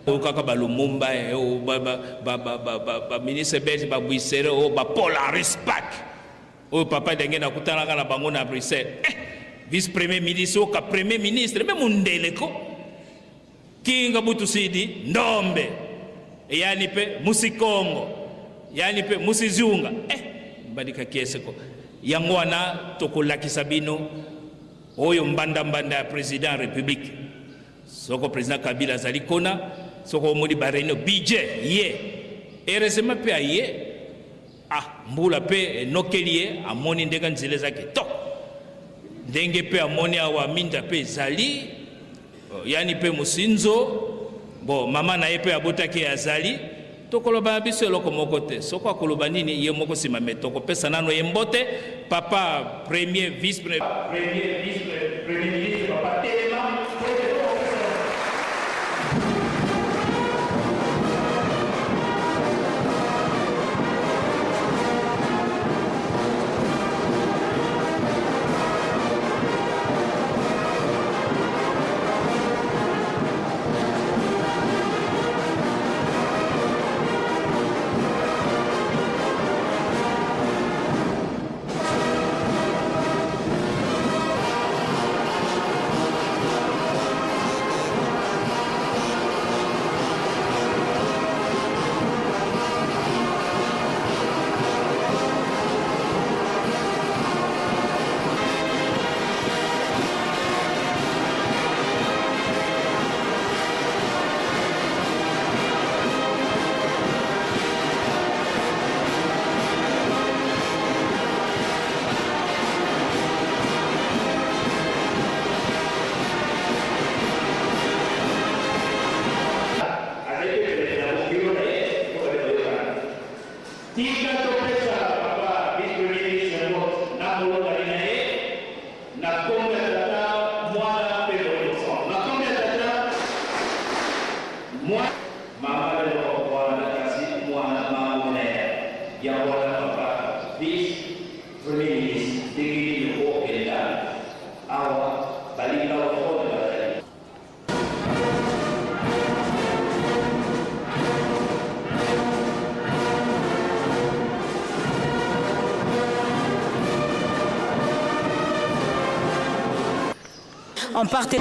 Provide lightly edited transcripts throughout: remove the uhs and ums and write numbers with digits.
kaka ba Lumumba ba ministre belge ba Bouissere ba Polaris Pack papa ndenge na kutana kana bango na Bruxelles vice premier ministre ka premier ministre même mundeleko kinga butu sidi ndombe yani pe musikongo yani pe musizunga badika kieseko yango wana tokolakisa bino oyo mbanda ya président république soko président Kabila zali kona soko modi bareno budget ye heureusement pe aye mbula pe nokelie amoni ndeka nzile zake to ndenge pe amoni awa minda pe zali yani pe musinzo bo mama na ye pe abotaki azali tokoloba biso eloko moko te soko akoloba nini ye moko sima metoko pesa nano ye mbote papa premier vice ministre papa Telema. En partie.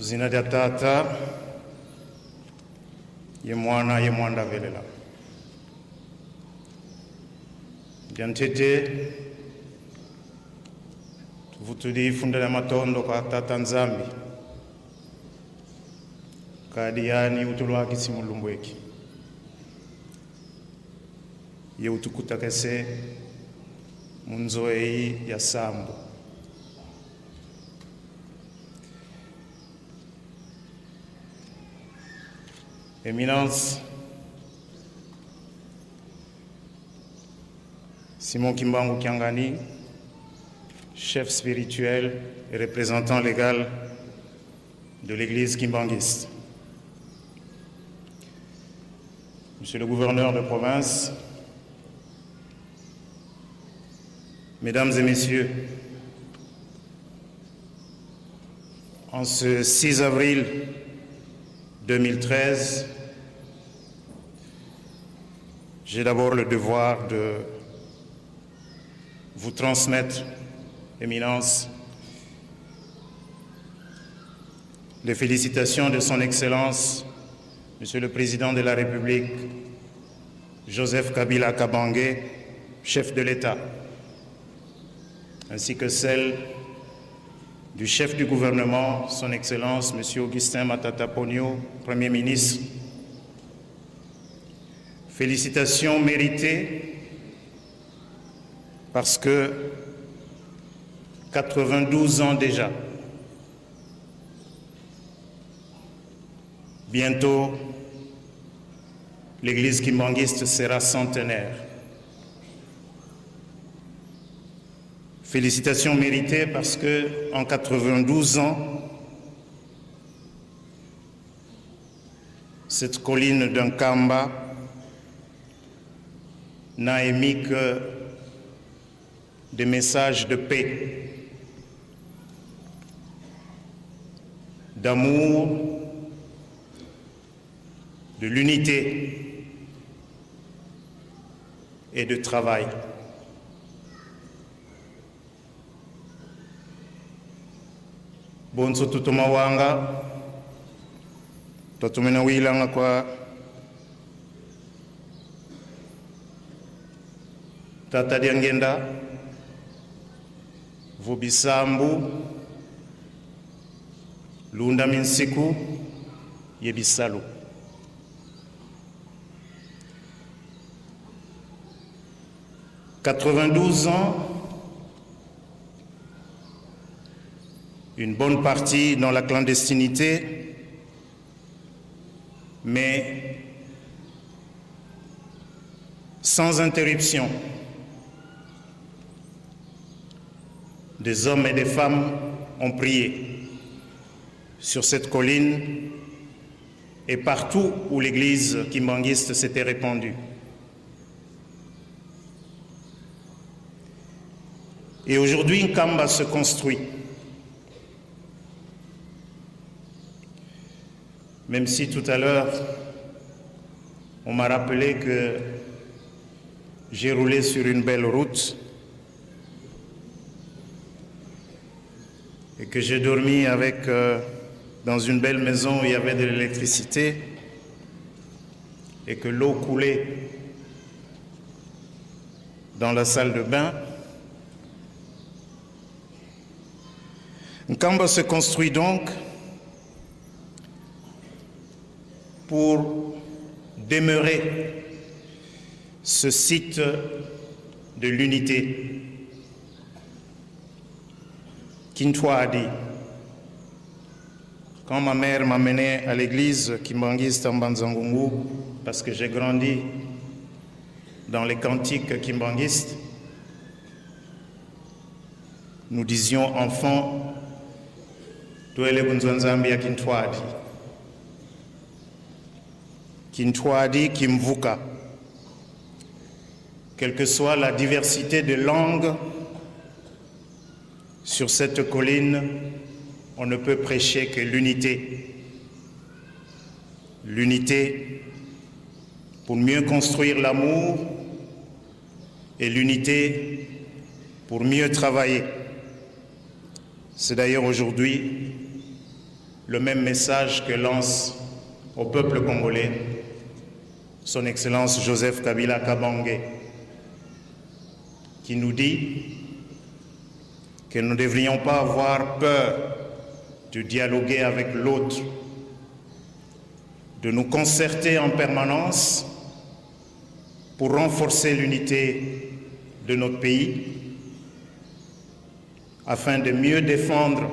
Zina dia tata ye mwana velela diantete tuvutuli fundela matondo kwa tata nzambi kadiani utulwaki simulumbweki ye utukutakese munzoei ya sambo Éminence, Simon Kimbangu Kiangani, chef spirituel et représentant légal de l'église kimbanguiste. Monsieur le gouverneur de province, Mesdames et Messieurs, en ce 6 avril 2013, j'ai d'abord le devoir de vous transmettre, Éminence, les félicitations de son Excellence, Monsieur le Président de la République, Joseph Kabila Kabange, chef de l'État, ainsi que celles du chef du gouvernement, son Excellence, Monsieur Augustin Matata Ponyo, Premier ministre, Félicitations méritées parce que 92 ans déjà, bientôt l'église kimbanguiste sera centenaire. Félicitations méritées parce que en 92 ans, cette colline d'un Kamba n'a émis que des messages de paix, d'amour, de l'unité et de travail. Bonso tutumawanga tatumena wilanga kwa tata diangenda vubisambu lunda minsiku yebisalu. « 92 ans, une bonne partie dans la clandestinité, mais sans interruption. Des hommes et des femmes ont prié sur cette colline et partout où l'église kimbanguiste s'était répandue. Et aujourd'hui, Nkamba se construit. Même si tout à l'heure, on m'a rappelé que j'ai roulé sur une belle route et que j'ai dormi dans une belle maison où il y avait de l'électricité et que l'eau coulait dans la salle de bain. Nkamba se construit donc pour demeurer ce site de l'unité. Kintwa a dit, quand ma mère m'a mené à l'église kimbanguiste en Banzangungu, parce que j'ai grandi dans les cantiques kimbanguistes, nous disions enfants, Tuele Bunzwanzambi ya Kintwadi. Kintwadi, Kimvuka. Quelle que soit la diversité de langues, sur cette colline, on ne peut prêcher que l'unité. L'unité pour mieux construire l'amour et l'unité pour mieux travailler. C'est d'ailleurs aujourd'hui le même message que lance au peuple congolais son Excellence Joseph Kabila Kabange, qui nous dit que nous ne devrions pas avoir peur de dialoguer avec l'autre, de nous concerter en permanence pour renforcer l'unité de notre pays, afin de mieux défendre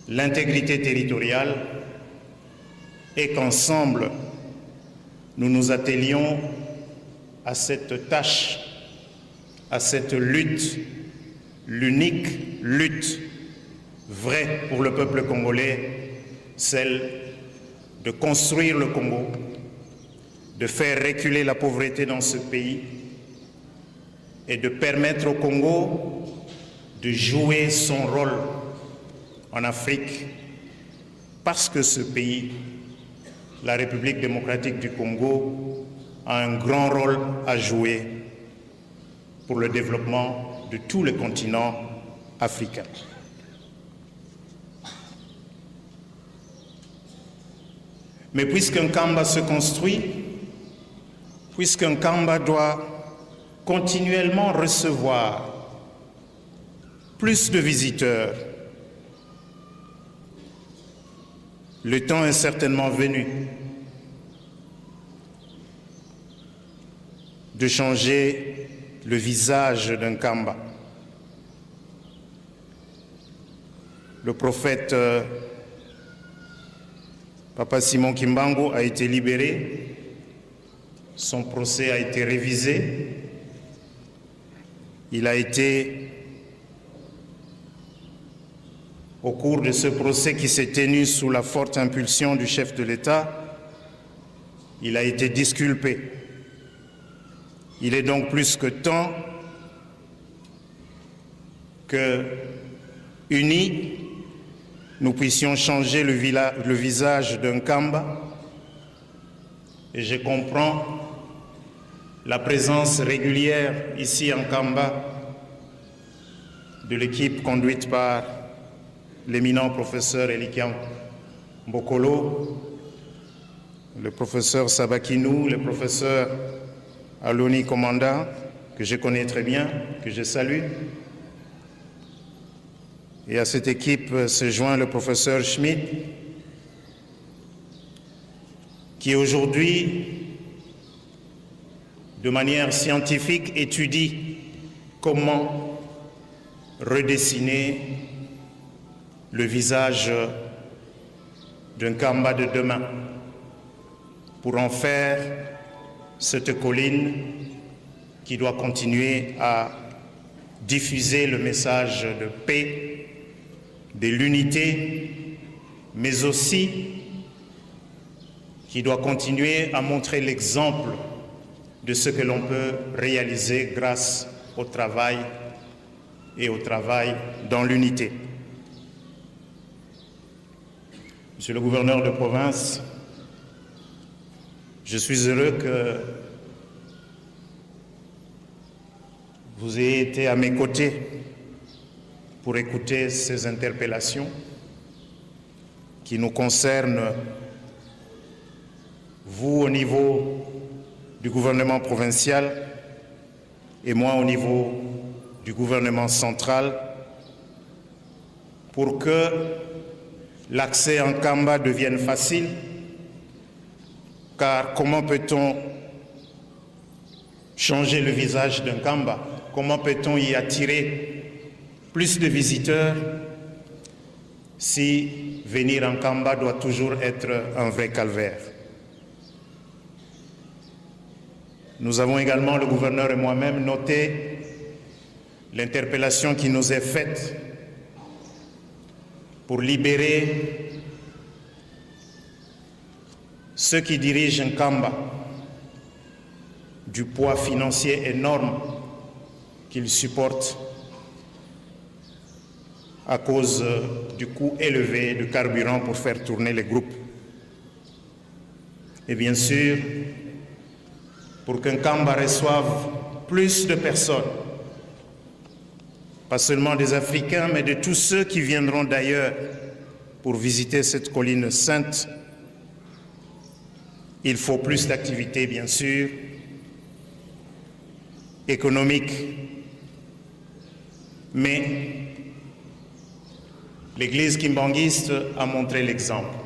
l'intégrité territoriale et qu'ensemble, nous nous attelions à cette tâche, à cette lutte, l'unique lutte vraie pour le peuple congolais, celle de construire le Congo, de faire reculer la pauvreté dans ce pays et de permettre au Congo de jouer son rôle en Afrique, parce que ce pays, la République démocratique du Congo, a un grand rôle à jouer pour le développement de tout le continent africain. Mais puisqu'un Kamba se construit, puisqu'un Kamba doit continuellement recevoir plus de visiteurs, le temps est certainement venu de changer le visage d'un Kamba. Le prophète Papa Simon Kimbangu a été libéré, son procès a été révisé, il a été, au cours de ce procès qui s'est tenu sous la forte impulsion du chef de l'État, il a été disculpé. Il est donc plus que temps que, unis, nous puissions changer le visage d'un Kamba. Et je comprends la présence régulière ici en Kamba de l'équipe conduite par l'éminent professeur Elikiam Mbokolo, le professeur Sabakinou, le professeur Aloni Komanda, que je connais très bien, que je salue. Et à cette équipe se joint le professeur Schmidt, qui aujourd'hui, de manière scientifique, étudie comment redessiner le visage d'un Kamba de demain pour en faire cette colline qui doit continuer à diffuser le message de paix, de l'unité, mais aussi qui doit continuer à montrer l'exemple de ce que l'on peut réaliser grâce au travail et au travail dans l'unité. Monsieur le gouverneur de province, je suis heureux que vous ayez été à mes côtés pour écouter ces interpellations qui nous concernent, vous au niveau du gouvernement provincial et moi au niveau du gouvernement central, pour que l'accès en Kamba devienne facile, car comment peut-on changer le visage d'un Kamba? Comment peut-on y attirer plus de visiteurs si venir en Kamba doit toujours être un vrai calvaire? Nous avons également, le gouverneur et moi-même, noté l'interpellation qui nous est faite pour libérer ceux qui dirigent Nkamba du poids financier énorme qu'ils supportent à cause du coût élevé de carburant pour faire tourner les groupes. Et bien sûr, pour qu'un Nkamba reçoive plus de personnes, pas seulement des Africains, mais de tous ceux qui viendront d'ailleurs pour visiter cette colline sainte, il faut plus d'activités, bien sûr, économiques, mais l'Église kimbanguiste a montré l'exemple.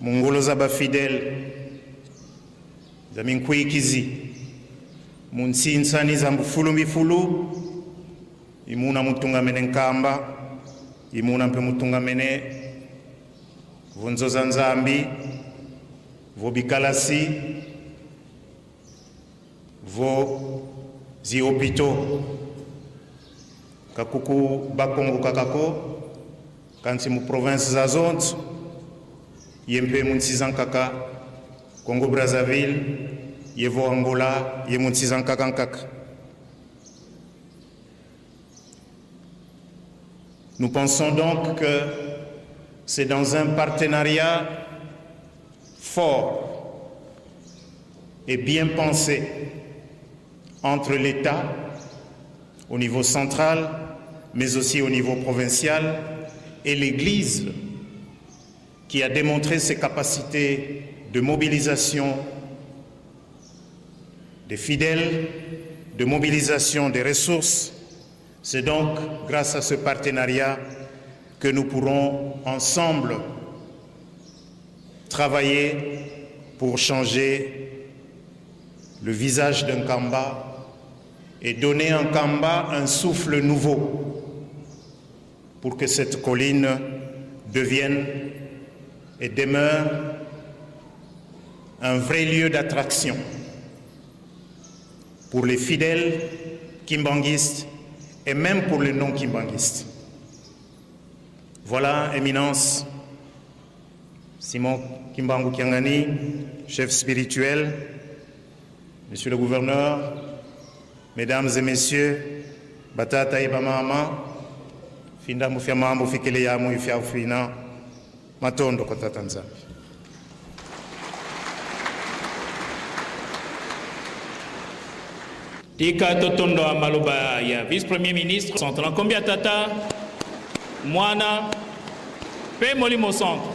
Mungolo Zaba fidèle, Zaminkui Kizi, Munsi Insani Zambufulu Mifulu, Imuna Mutunga Mene Nkamba, Imuna Mpe Mutunga Mene Vunzo Zanzambi, Vobikalasi, Vo Ziopito, Kakuku Bakongo Kakako, Kanti mu province Zazont, Yempe Munsizan Kaka, Congo Brazzaville, Yevo Angola, Yemunsizan Kakankak. Nous pensons donc que c'est dans un partenariat fort et bien pensé entre l'État au niveau central, mais aussi au niveau provincial, et l'Église qui a démontré ses capacités de mobilisation des fidèles, de mobilisation des ressources. C'est donc grâce à ce partenariat que nous pourrons ensemble travailler pour changer le visage d'un Kamba et donner à Kamba un souffle nouveau pour que cette colline devienne et demeure un vrai lieu d'attraction pour les fidèles kimbanguistes et même pour les non-kimbanguistes. Voilà, Éminence, Simon Kimbangu Kiangani, chef spirituel, Monsieur le gouverneur, Mesdames et Messieurs, Batata Ibamama, Finda Mufiama Mufikele ya Mufia Fina, Matondo Kotatanza. Tika Totondo Amaluba ya vice-premier ministre, centre en combien tata, Moana, Pe Molimo centre.